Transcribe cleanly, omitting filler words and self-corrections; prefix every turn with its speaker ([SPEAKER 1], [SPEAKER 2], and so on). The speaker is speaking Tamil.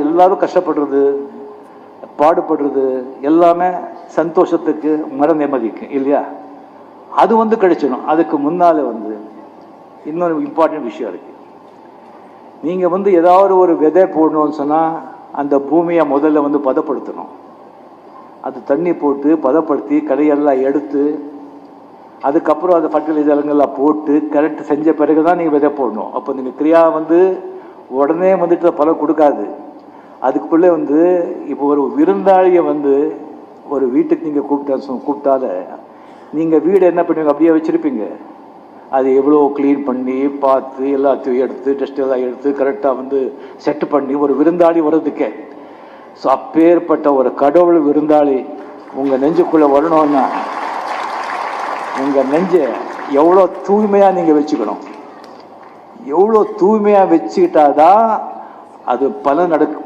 [SPEAKER 1] எல்லாரும் கஷ்டப்படுறது, பாடுபடுறது எல்லாமே சந்தோஷத்துக்கு, மன நிம்மதிக்கு இல்லையா? அது கிடைச்சிடும். அதுக்கு முன்னால இன்னொரு இம்பார்ட்டன்ட் விஷயம் இருக்கு. நீங்க ஏதாவது ஒரு விதை போடணும்னு சொன்னா அந்த பூமியை முதல்ல பதப்படுத்தணும். அது தண்ணி போட்டு பதப்படுத்தி களையெல்லாம் எடுத்து அதுக்கப்புறம் அந்த ஃபர்டிலைசர்லாம் போட்டு கரெக்ட் செஞ்ச பிறகுதான் நீங்க விதை போடணும். அப்போ நீங்க கிரியா உடனே பலம் கொடுக்காது. அதுக்குள்ளே இப்போ ஒரு விருந்தாளியை ஒரு வீட்டுக்கு நீங்க கூப்பிட்டால நீங்க வீடு என்ன பண்ணுவீங்க? அப்படியே வச்சிருப்பீங்க. அது எவ்வளோ க்ளீன் பண்ணி பார்த்து எல்லாத்தையும் எடுத்து டஸ்ட் எல்லாம் எடுத்து கரெக்டாக செட் பண்ணி ஒரு விருந்தாளி வர்றதுக்கே. ஸோ அப்பேற்பட்ட ஒரு கடவுள் விருந்தாளி உங்கள் நெஞ்சுக்குள்ளே வரணும்னா உங்கள் நெஞ்சை எவ்வளோ தூய்மையாக நீங்கள் வச்சுக்கணும். எவ்வளோ தூய்மையாக வச்சுக்கிட்டாதான் அது பலன்